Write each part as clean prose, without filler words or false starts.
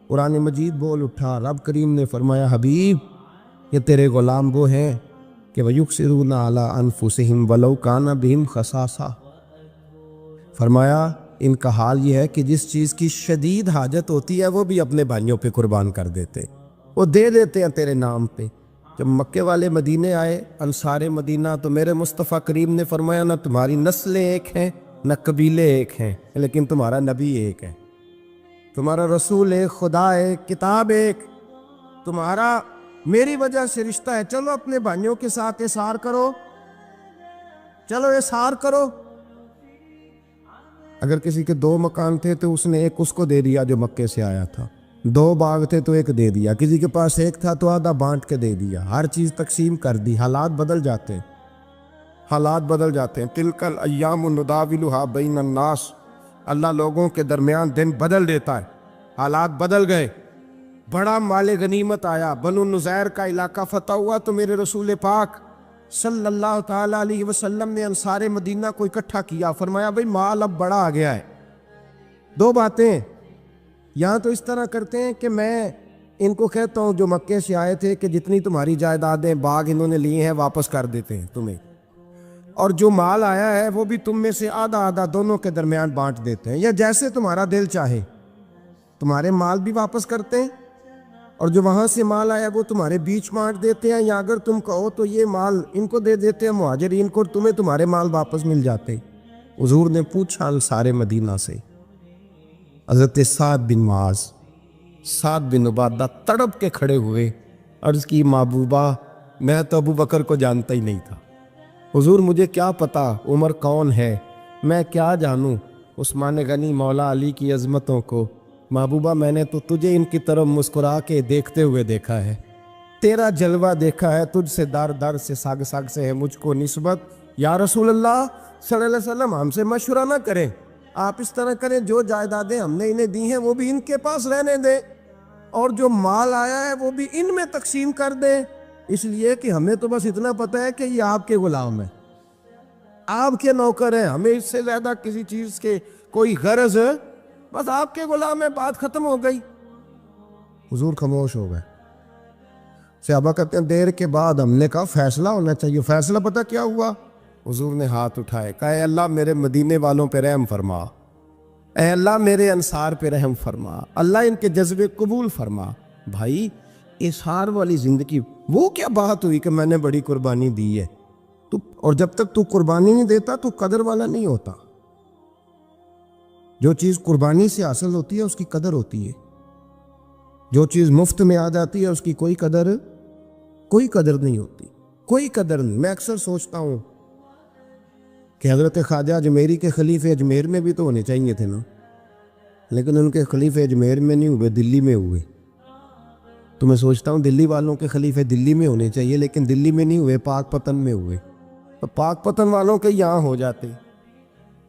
قرآن مجید بول اٹھا، رب کریم نے فرمایا حبیب یہ تیرے غلام وہ ہیں کہ وَيُكْسِرُونَ عَلَىٰ أَنفُسِهِمْ وَلَوْ كَانَ بِهِمْ خَصَاصَةٌ، فرمایا ان کا حال یہ ہے کہ جس چیز کی شدید حاجت ہوتی ہے وہ بھی اپنے بھائیوں پہ قربان کر دیتے، وہ دے دیتے ہیں تیرے نام پہ۔ جب مکے والے مدینے آئے انصار مدینہ تو میرے مصطفیٰ کریم نے فرمایا نہ تمہاری نسلیں ایک ہیں نہ قبیلے ایک ہیں، لیکن تمہارا نبی ایک ہے، تمہارا رسول ایک، خدا ایک، کتاب ایک، تمہارا میری وجہ سے رشتہ ہے۔ چلو اپنے بھائیوں کے ساتھ احسار کرو، چلو احسار کرو۔ اگر کسی کے 2 مکان تھے تو اس نے ایک اس کو دے دیا جو مکے سے آیا تھا، 2 باغ تھے تو ایک دے دیا، کسی کے پاس ایک تھا تو آدھا بانٹ کے دے دیا، ہر چیز تقسیم کر دی۔ حالات بدل جاتے ہیں، حالات بدل جاتے ہیں۔ تلک الایام نداولها بین الناس، اللہ لوگوں کے درمیان دن بدل دیتا ہے، حالات بدل گئے۔ بڑا مال غنیمت آیا، بنو نذیر کا علاقہ فتح ہوا تو میرے رسول پاک صلی اللہ تعالیٰ علیہ وسلم نے انصار مدینہ کو اکٹھا کیا، فرمایا بھئی مال اب بڑا آ گیا ہے۔ 2 باتیں یہاں تو اس طرح کرتے ہیں کہ میں ان کو کہتا ہوں جو مکے سے آئے تھے کہ جتنی تمہاری جائیدادیں باغ انہوں نے لیے ہیں واپس کر دیتے ہیں تمہیں، اور جو مال آیا ہے وہ بھی تم میں سے آدھا آدھا دونوں کے درمیان بانٹ دیتے ہیں، یا جیسے تمہارا دل چاہے تمہارے مال بھی واپس کرتے ہیں، اور جو وہاں سے مال آیا وہ تمہارے بیچ بانٹ دیتے ہیں، یا اگر تم کہو تو یہ مال ان کو دے دیتے ہیں مہاجرین کو، تمہیں تمہارے مال واپس مل جاتے۔ حضور نے پوچھا انصار مدینہ سے، حضرت سعد بن معاذ، سعد بن عبادہ تڑپ کے کھڑے ہوئے، عرض کی محبوبہ میں تو ابو بکر کو جانتا ہی نہیں تھا، حضور مجھے کیا پتا عمر کون ہے، میں کیا جانوں عثمان غنی مولا علی کی عظمتوں کو، محبوبہ میں نے تو تجھے ان کی طرف مسکرا کے دیکھتے ہوئے دیکھا ہے، تیرا جلوہ دیکھا ہے، تجھ سے در در سے ساگ ساگ سے ہے مجھ کو نسبت، یا رسول اللہ صلی اللہ علیہ وسلم ہم سے مشورہ نہ کریں، آپ اس طرح کریں جو جائیدادیں ہم نے انہیں دی ہیں وہ بھی ان کے پاس رہنے دیں، اور جو مال آیا ہے وہ بھی ان میں تقسیم کر دیں، اس لیے کہ ہمیں تو بس اتنا پتہ ہے کہ یہ آپ کے غلام ہیں، آپ کے نوکر ہیں، ہمیں اس سے زیادہ کسی چیز کے کوئی غرض ہے، بس آپ کے غلام ہیں، بات ختم ہو گئی۔ حضور خاموش ہو گئے۔ صحابہ کہتے ہیں دیر کے بعد ہم نے کہا فیصلہ ہونا چاہیے، فیصلہ پتہ کیا ہوا؟ حضور نے ہاتھ اٹھائے، کہا اے اللہ میرے مدینے والوں پہ رحم فرما، اے اللہ میرے انصار پہ رحم فرما، اللہ ان کے جذبے قبول فرما۔ بھائی اظہار والی زندگی، وہ کیا بات ہوئی کہ میں نے بڑی قربانی دی ہے، اور جب تک تو قربانی نہیں دیتا تو قدر والا نہیں ہوتا۔ جو چیز قربانی سے حاصل ہوتی ہے اس کی قدر ہوتی ہے، جو چیز مفت میں آ جاتی ہے اس کی کوئی قدر نہیں ہوتی، کوئی قدر نہیں۔ میں اکثر سوچتا ہوں کہ حضرت خواجہ اجمیری کے خلیفے اجمیر میں بھی تو ہونے چاہیے تھے نا، لیکن ان کے خلیفے اجمیر میں نہیں ہوئے، دلی میں ہوئے۔ تو میں سوچتا ہوں دلی والوں کے خلیفے دلی میں ہونے چاہیے، لیکن دلی میں نہیں ہوئے، پاک پتن میں ہوئے، تو پاک پتن والوں کے یہاں ہو جاتے،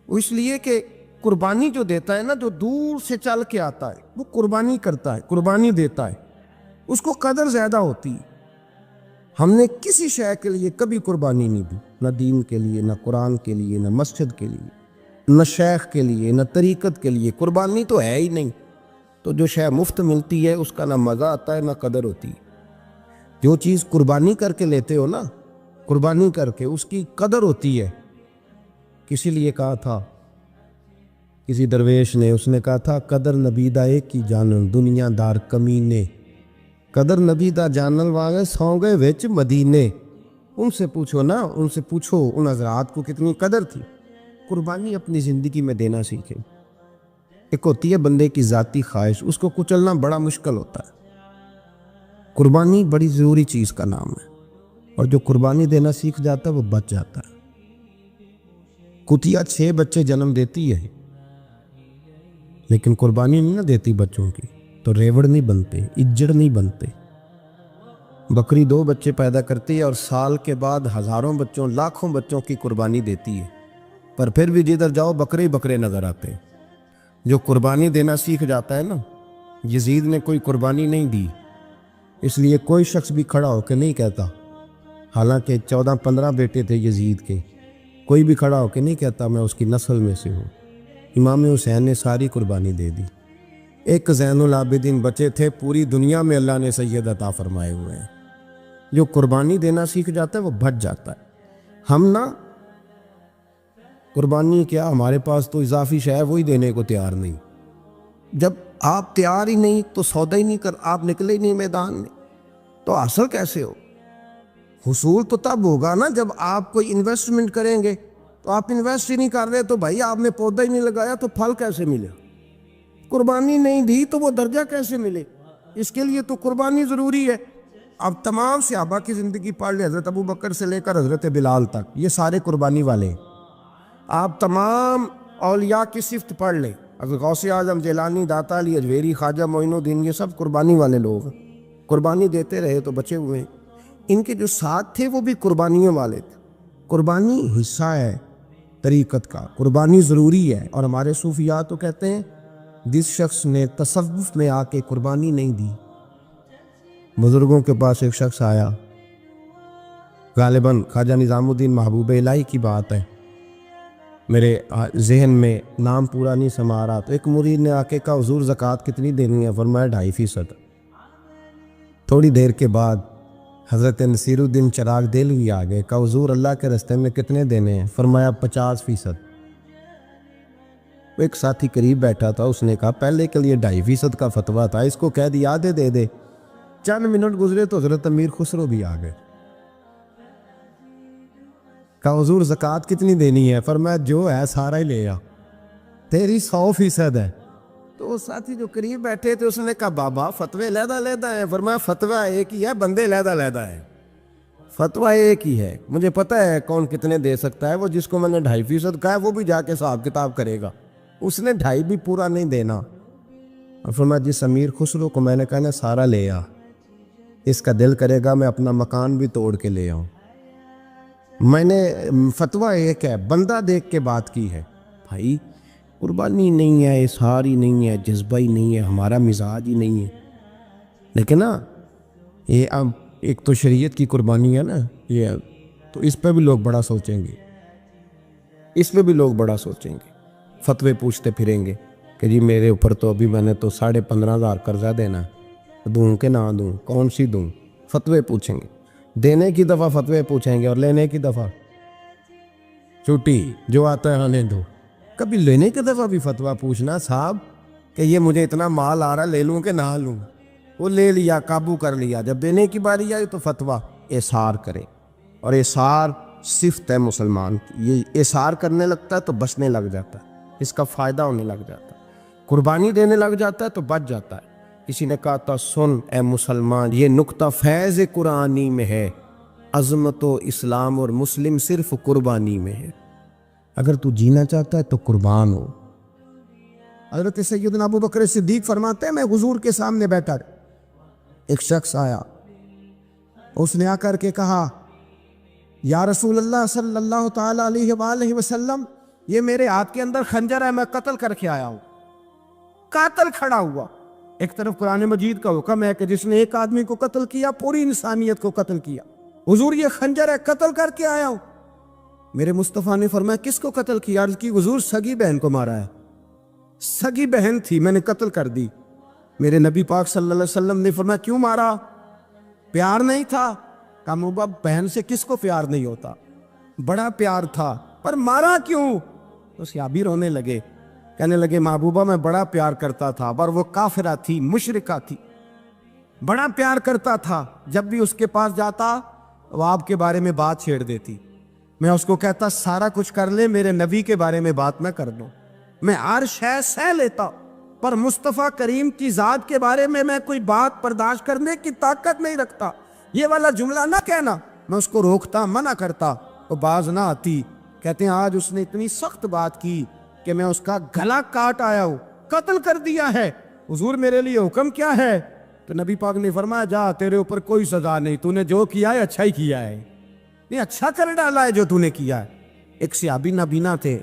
اس لیے کہ قربانی جو دیتا ہے نا، جو دور سے چل کے آتا ہے وہ قربانی کرتا ہے، قربانی دیتا ہے، اس کو قدر زیادہ ہوتی ہے۔ ہم نے کسی شے کے لیے کبھی قربانی نہیں دی، نہ دین کے لیے، نہ قرآن کے لیے، نہ مسجد کے لیے، نہ شیخ کے لیے، نہ طریقت کے لیے، قربانی تو ہے ہی نہیں۔ تو جو شے مفت ملتی ہے اس کا نہ مزہ آتا ہے نہ قدر ہوتی ہے۔ جو چیز قربانی کر کے لیتے ہو نا، قربانی کر کے، اس کی قدر ہوتی ہے۔ کسی لیے کہا تھا کسی درویش نے، اس نے کہا تھا قدر نبی دا ایک کی جانن دنیا دار کمینے، قدر نبی دا جانن والے سو گئے وچ مدینے۔ ان سے پوچھو نا، ان سے پوچھو ان حضرات کو کتنی قدر تھی۔ قربانی اپنی زندگی میں دینا سیکھیں۔ ایک ہوتی ہے بندے کی ذاتی خواہش، اس کو کچلنا بڑا مشکل ہوتا ہے۔ قربانی بڑی ضروری چیز کا نام ہے، اور جو قربانی دینا سیکھ جاتا ہے وہ بچ جاتا ہے۔ کتیا 6 بچے جنم دیتی ہے لیکن قربانی نہیں نہ دیتی بچوں کی، تو ریوڑ نہیں بنتے، اجڑ نہیں بنتے۔ بکری 2 بچے پیدا کرتی ہے اور سال کے بعد ہزاروں بچوں، لاکھوں بچوں کی قربانی دیتی ہے، پر پھر بھی جدھر جاؤ بکرے ہی بکرے نظر آتے ہیں۔ جو قربانی دینا سیکھ جاتا ہے نا، یزید نے کوئی قربانی نہیں دی، اس لیے کوئی شخص بھی کھڑا ہو کے نہیں کہتا، حالانکہ 14-15 بیٹے تھے یزید کے، کوئی بھی کھڑا ہو کے نہیں کہتا میں اس کی نسل میں سے ہوں۔ امام حسین نے ساری قربانی دے دی، ایک زین العابدین بچے تھے، پوری دنیا میں اللہ نے سید عطا فرمائے ہوئے ہیں۔ جو قربانی دینا سیکھ جاتا ہے وہ بچ جاتا ہے۔ ہم نا قربانی کیا، ہمارے پاس تو اضافی شے ہے وہی دینے کو تیار نہیں۔ جب آپ تیار ہی نہیں تو سودا ہی نہیں کر، آپ نکلے ہی نہیں میدان میں، تو حاصل کیسے ہو؟ حصول تو تب ہوگا نا جب آپ کوئی انویسٹمنٹ کریں گے۔ تو آپ انویسٹ ہی نہیں کر رہے تو بھائی آپ نے پودا ہی نہیں لگایا تو پھل کیسے ملے؟ قربانی نہیں دی تو وہ درجہ کیسے ملے؟ اس کے لیے تو قربانی ضروری ہے۔ اب تمام صحابہ کی زندگی پڑھ لیں، حضرت ابو بکر سے لے کر حضرت بلال تک، یہ سارے قربانی والے ہیں۔ آپ تمام اولیاء کی صفت پڑھ لیں، حضرت غوث اعظم، جیلانی، داتا علی اجویری، خواجہ معین الدین، یہ سب قربانی والے لوگ ہیں۔ قربانی دیتے رہے تو بچے ہوئے ہیں۔ ان کے جو ساتھ تھے وہ بھی قربانیوں والے تھے۔ قربانی حصہ ہے طریقت کا، قربانی ضروری ہے۔ اور ہمارے صوفیاء تو کہتے ہیں جس شخص نے تصوف میں آ کے قربانی نہیں دی، بزرگوں کے پاس ایک شخص آیا، غالباً خواجہ نظام الدین محبوب الہی کی بات ہے، میرے ذہن میں نام پورا نہیں سما رہا، تو ایک مرید نے آ کے کہا حضور زکوٰۃ کتنی دینی ہے؟ فرمایا 2.5%۔ تھوڑی دیر کے بعد حضرت نصیر الدین چراغ دہلوی آ گئے، کہا حضور اللہ کے راستے میں کتنے دینے ہیں؟ فرمایا 50%۔ ایک ساتھی قریب بیٹھا تھا، اس نے کہا پہلے کے لیے 2.5% کا فتویٰ تھا، اس کو کہہ دیا آدھے دے دے۔ چند منٹ گزرے تو حضرت امیر خسرو بھی آ گئے، کہا حضور زکوٰۃ کتنی دینی ہے؟ فرمایا جو ہے سارا ہی لے آ، تیری 100% ہے۔ تو وہ ساتھی جو قریب بیٹھے تھے اس نے کہا بابا فتوے علیحدہ علیحدہ ہیں۔ فرمایا فتویٰ ایک ہی ہے، بندے علیحدہ علیحدہ ہیں۔ فتویٰ ایک ہی ہے، مجھے پتہ ہے کون کتنے دے سکتا ہے، وہ جس کو میں نے 2.5% کہا ہے وہ بھی جا کے حساب کتاب کرے گا، اس نے 2.5 بھی پورا نہیں دینا۔ اور فرمایا جس امیر خسرو کو میں نے کہا نا سارا لے آ، اس کا دل کرے گا میں اپنا مکان بھی توڑ کے لے آؤں۔ میں نے فتویٰ ایک ہے، بندہ دیکھ کے بات کی ہے۔ بھائی قربانی نہیں ہے، اظہار ہی نہیں ہے، جذبہ ہی نہیں ہے، ہمارا مزاج ہی نہیں ہے۔ لیکن نا یہ اب ایک تو شریعت کی قربانی ہے نا یہ، تو اس پہ بھی لوگ بڑا سوچیں گے، اس پہ بھی لوگ بڑا سوچیں گے، فتوے پوچھتے پھریں گے کہ جی میرے اوپر تو ابھی میں نے تو 15,500 قرضہ دینا، دوں کہ نہ دوں، کون سی دوں؟ فتوے پوچھیں گے، دینے کی دفعہ فتوے پوچھیں گے اور لینے کی دفعہ چھٹی، جو آتا ہے آنے دو۔ کبھی لینے کی دفعہ بھی فتویٰ پوچھنا صاحب کہ یہ مجھے اتنا مال آ رہا لے لوں کہ نہ لوں، وہ لے لیا، قابو کر لیا، جب دینے کی باری آئی تو فتویٰ احصار کرے۔ اور احصار صفت ہے مسلمان کی، یہ احصار کرنے لگتا ہے تو بچنے لگ جاتا ہے، اس کا فائدہ ہونے لگ جاتا ہے، قربانی دینے لگ جاتا ہے تو بچ جاتا ہے۔ کسی نے کہا تھا سن اے مسلمان، یہ نقطہ فیض قرآنی میں ہے، عظمت و اسلام اور مسلم صرف قربانی میں ہے۔ اگر تو جینا چاہتا ہے تو قربان ہو۔ حضرت سیدنا ابو بکر صدیق فرماتے ہیں میں حضور کے سامنے بیٹھا، ایک شخص آیا، اس نے آ کر کے کہا یا رسول اللہ صلی اللہ تعالی علیہ وآلہ وسلم، یہ میرے ہاتھ کے اندر خنجر ہے، میں قتل کر کے آیا ہوں۔ قاتل کھڑا ہوا، ایک طرف قرآن مجید کا حکم ہے کہ جس نے ایک آدمی کو قتل کیا پوری انسانیت کو قتل کیا، حضور یہ خنجر ہے، قتل کر کے آیا ہوں۔ میرے مصطفیٰ نے فرمایا کس کو قتل کیا؟ عرض کی حضور سگی بہن کو مارا ہے، سگی بہن تھی میں نے قتل کر دی۔ میرے نبی پاک صلی اللہ علیہ وسلم نے فرمایا کیوں مارا؟ پیار نہیں تھا؟ کہا محبوبہ بہن سے کس کو پیار نہیں ہوتا، بڑا پیار تھا، پر مارا کیوں؟ تو صحابی رونے لگے، کہنے لگے محبوبہ میں بڑا پیار کرتا تھا، پر وہ کافرہ تھی، مشرکہ تھی، بڑا پیار کرتا تھا، جب بھی اس کے پاس جاتا وہ آپ کے بارے میں بات چھیڑ دیتی، میں اس کو کہتا سارا کچھ کر لے میرے نبی کے بارے میں بات نہ کر دو، میں ہر شے سہ لیتا، پر مصطفیٰ کریم کی ذات کے بارے میں کوئی بات برداشت کرنے کی طاقت نہیں رکھتا، یہ والا جملہ نہ کہنا۔ میں اس کو روکتا، منع کرتا، وہ باز نہ آتی۔ کہتے ہیں آج اس نے اتنی سخت بات کی کہ میں اس کا گلا کاٹ آیا ہوں، قتل کر دیا ہے۔ حضور میرے لیے حکم کیا ہے؟ تو نبی پاک نے فرمایا جا تیرے اوپر کوئی سزا نہیں، تو نے جو کیا ہے اچھا ہی کیا ہے، نہیں اچھا کر ڈالا ہے جو تو نے کیا ہے۔ ایک صحابی نابینا تھے،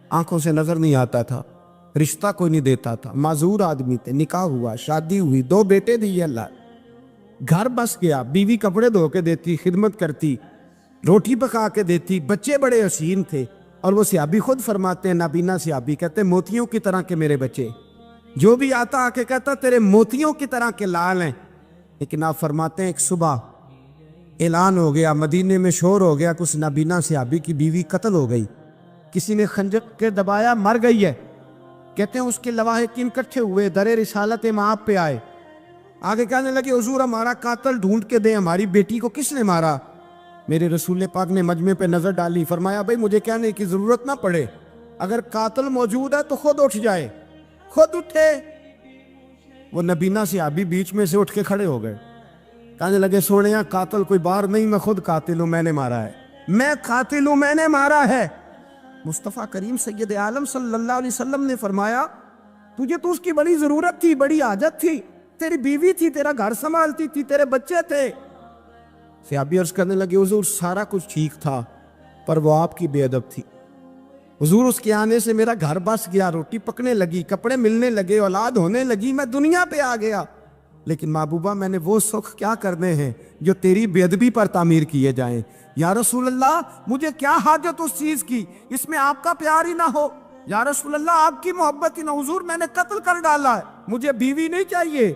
آنکھوں سے نظر نہیں آتا تھا، رشتہ کوئی نہیں دیتا تھا، معذور آدمی تھے، نکاح ہوا، شادی ہوئی، 2 بیٹے دیے اللہ، گھر بس گیا، بیوی کپڑے دھو کے دیتی، خدمت کرتی، روٹی پکا کے دیتی، بچے بڑے حسین تھے۔ اور وہ صحابی خود فرماتے ہیں، نابینا صحابی کہتے ہیں موتیوں کی طرح کے میرے بچے، جو بھی آتا آ کے کہتا تیرے موتیوں کی طرح کے لال ہیں. لیکن آپ فرماتے ہیں ایک صبح اعلان ہو گیا, مدینے میں شور ہو گیا, کچھ نابینا صحابی کی بیوی قتل ہو گئی, کسی نے خنجر کے دبایا, مر گئی ہے. کہتے ہیں اس کے لواحقین اکٹھے ہوئے, در رسالت مآب پہ آئے, آگے کہنے لگے حضور ہمارا قاتل ڈھونڈ کے دیں, ہماری بیٹی کو کس نے مارا؟ میرے رسول پاک نے مجمع پہ نظر ڈالی, فرمایا بھائی مجھے کہنے کی ضرورت نہ پڑے, اگر قاتل موجود ہے تو خود اٹھ جائے. خود اٹھے, وہ نبینا صحابی بیچ میں سے اٹھ کے کھڑے ہو گئے, کہنے لگے سونیا قاتل کوئی بار نہیں, میں خود قاتل ہوں, میں نے مارا ہے, میں قاتل ہوں, میں نے مارا ہے. مصطفیٰ کریم سید عالم صلی اللہ علیہ وسلم نے فرمایا تجھے تو اس کی بڑی ضرورت تھی, بڑی حاجت تھی, تیری بیوی تھی, تیرا گھر سنبھالتی تھی, تیرے بچے تھے. صحابی عرض کرنے لگے حضور سارا کچھ ٹھیک تھا پر وہ آپ کی بے ادب تھی. حضور اس کے آنے سے میرا گھر بس گیا, روٹی پکنے لگی, کپڑے ملنے لگے, اولاد ہونے لگی, میں دنیا پہ آ گیا. لیکن محبوبہ میں نے وہ سکھ کیا کرنے ہیں جو تیری بے ادبی پر تعمیر کیے جائیں. یا رسول اللہ مجھے کیا حاجت اس چیز کی, اس میں آپ کا پیار ہی نہ ہو. یا رسول اللہ آپ کی محبت ہی نہ. حضور میں نے قتل کر ڈالا ہے, مجھے بیوی نہیں چاہیے,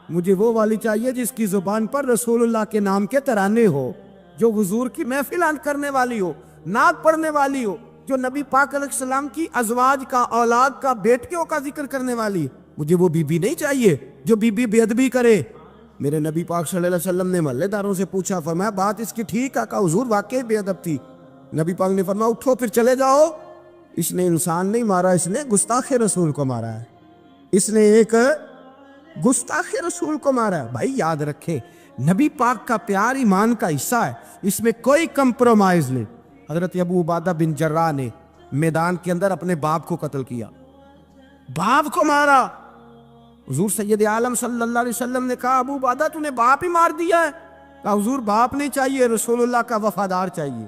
مجھے وہ والی چاہیے جس کی زبان پر رسول اللہ کے نام کے ترانے ہو, جو حضور کی محفل کرنے والی ہو, نعت پڑھنے والی ہو, جو نبی پاک علیہ السلام کی ازواج کا, اولاد کا, بیٹیوں کا ذکر کرنے والی. مجھے وہ بیوی نہیں چاہیے جو بیوی بے ادبی کرے. میرے نبی پاک صلی اللہ علیہ وسلم نے محلے داروں سے پوچھا, فرمایا بات اس کی ٹھیک ہے؟ کہا حضور واقعی بے ادب تھی. نبی پاک نے فرمایا اٹھو پھر چلے جاؤ, اس نے انسان نہیں مارا, اس نے گستاخ رسول کو مارا ہے, اس نے ایک گستاخ رسول کو مارا ہے. بھائی یاد رکھے نبی پاک کا پیار ایمان کا حصہ ہے, اس میں کوئی کمپرومائز نہیں. حضرت ابو عبادہ بن جراح نے میدان کے اندر اپنے باپ کو قتل کیا, باپ کو مارا. حضور سید عالم صلی اللہ علیہ وسلم نے کہا ابو عبادہ تو نے باپ ہی مار دیا ہے. کہا حضور باپ نہیں چاہیے, رسول اللہ کا وفادار چاہیے.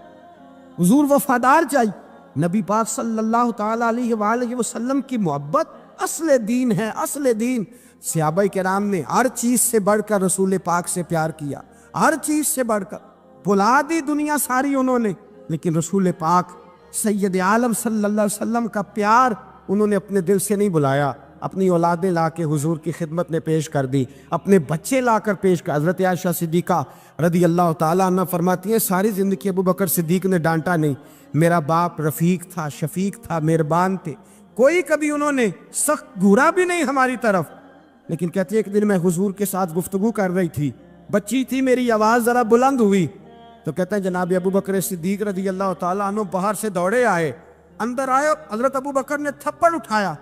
حضور وفادار چاہیے. نبی پاک صلی اللہ تعالی علیہ وآلہ وسلم کی محبت اصل دین ہے, اصل دین. صحابہ کرام نے ہر چیز سے بڑھ کر رسول پاک سے پیار کیا, ہر چیز سے بڑھ کر. بھلا دی دنیا ساری انہوں نے, لیکن رسول پاک سید عالم صلی اللہ علیہ وسلم کا پیار انہوں نے اپنے دل سے نہیں بلایا. اپنی اولادیں لا کے حضور کی خدمت میں پیش کر دی, اپنے بچے لا کر پیش کر. حضرت عائشہ صدیقہ رضی اللہ تعالیٰ عنہ فرماتی ہیں ساری زندگی ابو بکر صدیق نے ڈانٹا نہیں, میرا باپ رفیق تھا, شفیق تھا, مہربان تھے, کوئی کبھی انہوں نے سخت گھورا بھی نہیں ہماری طرف. لیکن کہتی ہے ایک دن میں حضور کے ساتھ گفتگو کر رہی تھی, بچی تھی, میری آواز ذرا بلند ہوئی تو کہتے ہیں جناب ابو بکر صدیق رضی اللہ تعالیٰ عنہ باہر سے دوڑے آئے, اندر آئے, حضرت ابو بکر نے تھپڑ اٹھایا,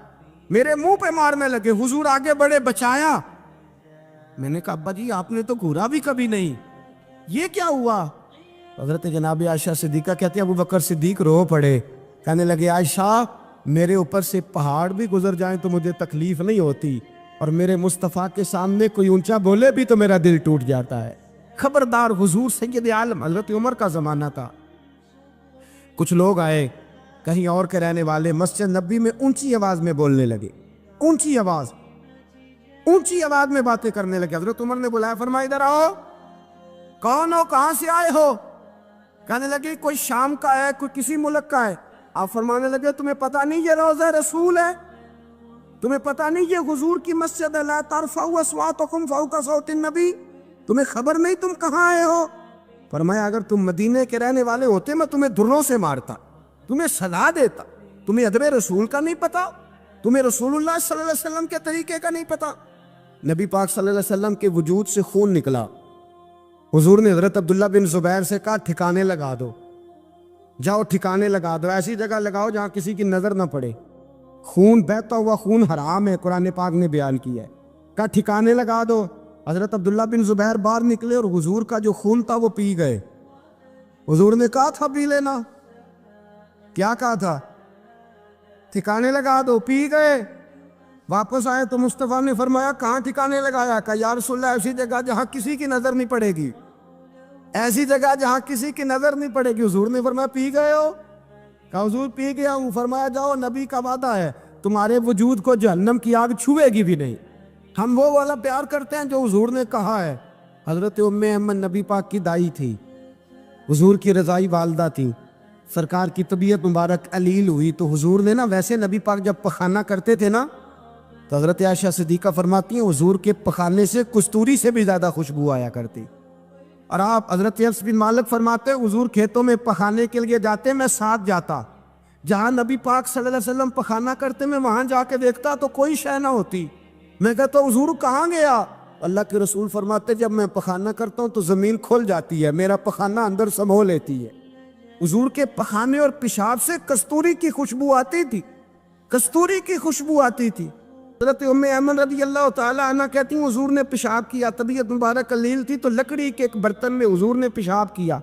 میرے منہ پہ مارنے لگے. حضور آگے بڑھے, بچایا. میں نے کہا ابا جی آپ نے تو گھورا بھی کبھی نہیں, یہ کیا ہوا؟ حضرت جناب عائشہ صدیقہ کہتے ہیں ابو بکر صدیق رو پڑے, کہنے لگے عائشہ میرے اوپر سے پہاڑ بھی گزر جائیں تو مجھے تکلیف نہیں ہوتی, اور میرے مصطفیٰ کے سامنے کوئی اونچا بولے بھی تو میرا دل ٹوٹ جاتا ہے. خبردار, حضور سید عالم. حضرت عمر کا زمانہ تھا, کچھ لوگ آئے کہیں اور کے رہنے والے, مسجد نبی میں اونچی آواز میں بولنے لگے, اونچی آواز میں باتیں کرنے لگے. حضرت عمر نے بلایا, فرمایا ادھر آؤ, کون ہو, کہاں سے آئے ہو؟ کہنے لگے کوئی شام کا ہے, کوئی کسی ملک کا ہے. آپ فرمانے لگے تمہیں پتہ نہیں یہ روضہ رسول ہے, تمہیں پتہ نہیں یہ حضور کی مسجد ہے, لا ترفعوا اصواتکم فوق صوت النبی, تمہیں خبر نہیں تم کہاں آئے ہو؟ فرمایا اگر تم مدینے کے رہنے والے ہوتے میں تمہیں دروں سے مارتا, تمہیں سزا دیتا. تمہیں ادب رسول کا نہیں پتا, تمہیں رسول اللہ صلی اللہ علیہ وسلم کے طریقے کا نہیں پتا. نبی پاک صلی اللہ علیہ وسلم کے وجود سے خون نکلا. حضور نے حضرت عبداللہ بن زبیر سے کہا ٹھکانے لگا دو, جاؤ ٹھکانے لگا دو, ایسی جگہ لگاؤ جہاں کسی کی نظر نہ پڑے. خون بہتا ہوا خون حرام ہے, قرآن پاک نے بیان کیا ہے. کہا ٹھکانے لگا دو. حضرت عبداللہ بن زبیر باہر نکلے اور حضور کا جو خون تھا وہ پی گئے. حضور نے کہا تھا پی لینا, کیا کہا تھا؟ ٹھکانے لگا دو, پی گئے. واپس آئے تو مصطفیٰ نے فرمایا کہاں ٹھکانے لگایا؟ کہا یا رسول اللہ ایسی جگہ جہاں کسی کی نظر نہیں پڑے گی, ایسی جگہ جہاں کسی کی نظر نہیں پڑے گی. حضور نے فرمایا پی گئے ہو؟ کہا حضور پی گیا ہوں. فرمایا جاؤ, نبی کا وعدہ ہے تمہارے وجود کو جہنم کی آگ چھوئے گی بھی نہیں. ہم وہ والا پیار کرتے ہیں جو حضور نے کہا ہے. حضرت ام احمد نبی پاک کی دائی تھی, حضور کی رضائی والدہ تھی. سرکار کی طبیعت مبارک علیل ہوئی تو حضور نے نا, ویسے نبی پاک جب پخانہ کرتے تھے نا تو حضرت عائشہ صدیقہ فرماتی ہیں حضور کے پخانے سے کستوری سے بھی زیادہ خوشبو آیا کرتی. اور آپ حضرت انس بن مالک فرماتے ہیں حضور کھیتوں میں پخانے کے لیے جاتے میں ساتھ جاتا. جہاں نبی پاک صلی اللہ علیہ وسلم پخانا کرتے میں وہاں جا کے دیکھتا تو کوئی شے نہ ہوتی. میں کہتا حضور کہاں گیا؟ اللہ کے رسول فرماتے جب میں پخانا کرتا ہوں تو زمین کھل جاتی ہے, میرا پخانا اندر سمو لیتی ہے. حضور کے پخانے اور پیشاب سے کستوری کی خوشبو آتی تھی, کستوری کی خوشبو آتی تھی. حضرت ام ایمن رضی اللہ تعالی عنہ کہتی ہیں حضور نے پیشاب کیا, طبیعت مبارک قلیل تھی تو لکڑی کے ایک برتن میں حضور نے پیشاب کیا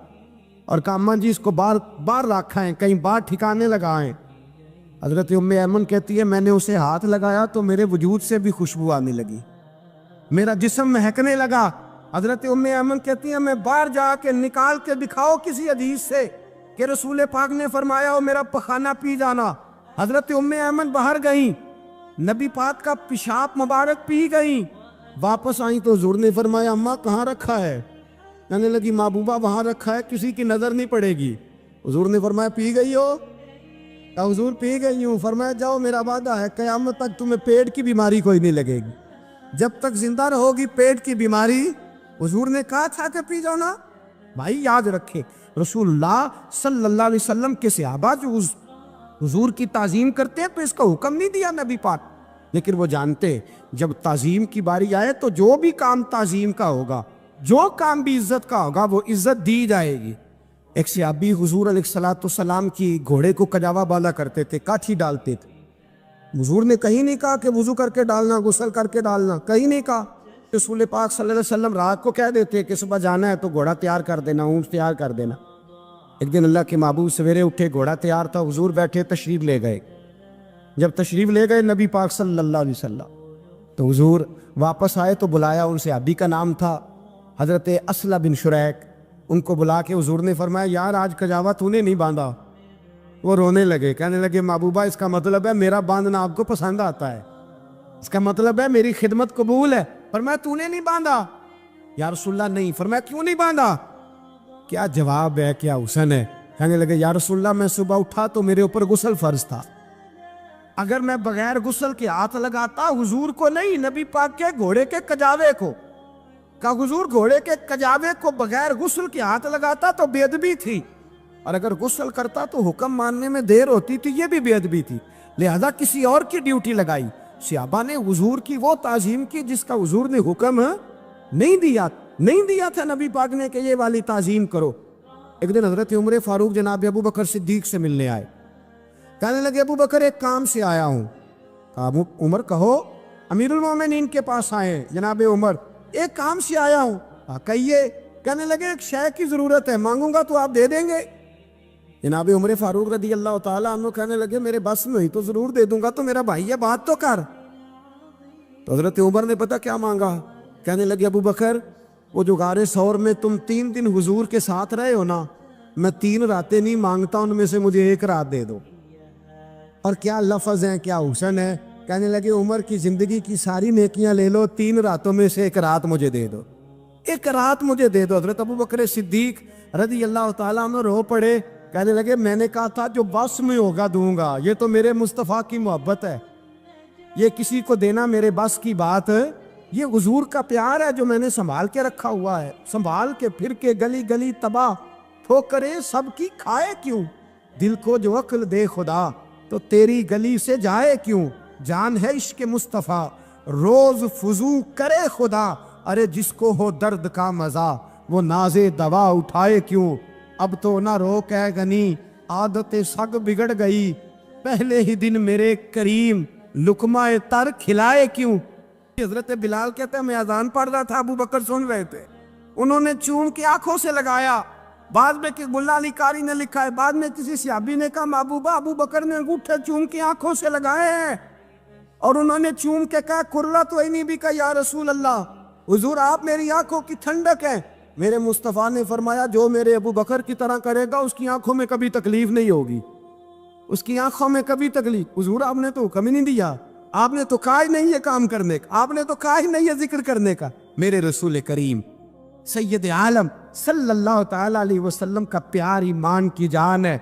اور کہا اماں جی اس کو باہر رکھا ہے, کہیں باہر ٹھکانے لگائیں. حضرت ام ایمن کہتی ہے میں نے اسے ہاتھ لگایا تو میرے وجود سے بھی خوشبو آنے لگی, میرا جسم مہکنے لگا. حضرت ام ایمن کہتی ہے میں باہر جا کے نکال کے دکھاؤ کسی حدیث سے کہ رسول پاک نے فرمایا ہو میرا پخانہ پی جانا. حضرت ام ایمن باہر گئیں, نبی پاک کا پیشاب مبارک پی گئیں, واپس آئیں تو حضور نے فرمایا اماں کہاں رکھا ہے؟ کہنے لگی محبوبہ وہاں رکھا ہے, کسی کی نظر نہیں پڑے گی. حضور نے فرمایا پی گئی ہو؟ کہا حضور پی گئی ہوں. فرمایا جاؤ میرا وعدہ ہے قیامت تک تمہیں پیٹ کی بیماری کوئی نہیں لگے گی, جب تک زندہ رہو گی پیٹ کی بیماری. حضور نے کہا تھا کہ پی جاؤ نا. بھائی یاد رکھے رسول اللہ صلی اللہ علیہ وسلم کے صحابہ جو حضور کی تعظیم کرتے ہیں تو اس کا حکم نہیں دیا نبی پاک, لیکن وہ جانتے جب تعظیم کی باری آئے تو جو بھی کام تعظیم کا ہوگا, جو کام بھی عزت کا ہوگا وہ عزت دی جائے گی. ایک صحابی حضور علیہ السلام کی گھوڑے کو کجاوا بالا کرتے تھے, کاٹھی ڈالتے تھے. حضور نے کہیں نہیں کہا کہ وضو کر کے ڈالنا, غسل کر کے ڈالنا, کہیں نہیں کہا. رسول پاک صلی اللہ علیہ وسلم رات کو کہہ دیتے کہ صبح جانا ہے تو گھوڑا تیار کر دینا, اونٹ تیار کر دینا. ایک دن اللہ کے محبوب سویرے اٹھے, گھوڑا تیار تھا, حضور بیٹھے تشریف لے گئے. جب تشریف لے گئے نبی پاک صلی اللہ علیہ وسلم تو حضور واپس آئے تو بلایا, ان سے صحابی کا نام تھا حضرت اسلہ بن شریک. ان کو بلا کے حضور نے فرمایا یار آج کجاوا تو نے نہیں باندھا. وہ رونے لگے, کہنے لگے محبوبہ اس کا مطلب ہے میرا باندھنا آپ کو پسند آتا ہے, اس کا مطلب ہے میری خدمت قبول ہے. فرمایا تو نے نہیں باندھا؟ یا رسول اللہ نہیں. فرمایا کیوں نہیں باندھا؟ کیا جواب ہے, کیا حسن ہے. کہنے لگے یا رسول اللہ میں صبح اٹھا تو میرے اوپر غسل فرض تھا, اگر میں بغیر غسل کے ہاتھ لگاتا حضور کو نہیں نبی پاک کے گھوڑے کے کجاوے کو. کہا حضور گھوڑے کے کجاوے کو بغیر غسل کے ہاتھ لگاتا تو بے ادبی تھی, اور اگر غسل کرتا تو حکم ماننے میں دیر ہوتی تھی, یہ بھی بے ادبی تھی, لہذا کسی اور کی ڈیوٹی لگائی. صحابہ نے حضور کی وہ تعظیم کی جس کا حضور نے حکم نہیں دیا تھا نبی پاک نے کہ یہ والی تعظیم کرو. ایک دن حضرت عمر فاروق جناب ابو بکر صدیق سے ملنے آئے, کہنے لگے ابو بکر ایک کام سے آیا ہوں. کہا عمر کہو. امیر المومنین کے پاس آئے جناب عمر, ایک کام سے آیا ہوں. کہیے. کہنے لگے ایک شے کی ضرورت ہے, مانگوں گا تو آپ دے دیں گے؟ جناب عمر فاروق رضی اللہ تعالیٰ عنہ کہنے لگے میرے بس میں ہوئی تو ضرور دے دوں گا, تو میرا بھائی ہے بات تو کر. تو حضرت عمر نے پتا کیا مانگا. کہنے لگے ابو بکر وہ جو غار ثور میں تم 3 دن حضور کے ساتھ رہے ہو نا, میں 3 راتیں نہیں مانگتا, ان میں سے مجھے 1 رات دے دو. اور کیا لفظ ہیں, کیا حسن ہے. کہنے لگے عمر کی زندگی کی ساری نیکیاں لے لو, 3 راتوں میں سے 1 رات مجھے دے دو, 1 رات مجھے دے دو. حضرت ابو بکر صدیق رضی اللہ تعالیٰ عنہ رو پڑے. کہنے لگے میں نے کہا تھا جو بس میں ہوگا دوں گا, یہ تو میرے مصطفیٰ کی محبت ہے, یہ کسی کو دینا میرے بس کی بات ہے, یہ حضور کا پیار ہے جو میں نے سنبھال کے رکھا ہوا ہے. سنبھال کے پھر کے گلی گلی تباہ ٹھوکرے سب کی کھائے کیوں, دل کو جو عقل دے خدا تو تیری گلی سے جائے کیوں. جان ہے عشق مصطفیٰ روز فضو کرے خدا, ارے جس کو ہو درد کا مزہ وہ نازے دوا اٹھائے کیوں. اب تو نہ روک ہے غنی عادت سگ بگڑ گئی, پہلے ہی دن میرے کریم لقمہ تر کھلائے کیوں. حضرت بلال کہتے ہیں میں اذان پڑھ رہا تھا, ابو بکر سن رہے تھے, انہوں نے چوم کے آنکھوں سے لگایا. بعد میں کہ ملا علی قاری نے لکھا ہے, بعد میں کسی صحابی نے کہا محبوبہ ابو بکر نے انگوٹھے چوم کے آنکھوں سے لگائے ہیں, اور انہوں نے چوم کے کہا کرلا تو ہی نہیں بھی کہا یا رسول اللہ حضور آپ میری آنکھوں کی ٹھنڈک ہیں. میرے مصطفیٰ نے فرمایا جو میرے ابو بکر کی طرح کرے گا اس کی آنکھوں میں کبھی تکلیف نہیں ہوگی, اس کی آنکھوں میں کبھی تکلیف. حضور آپ نے تو حکم ہی نہیں دیا, آپ نے تو کہا ہی نہیں یہ کام کرنے کا, آپ نے تو کہا ہی نہیں یہ ذکر کرنے کا. میرے رسول کریم سید عالم صلی اللہ تعالیٰ علیہ وسلم کا پیار ایمان کی جان ہے.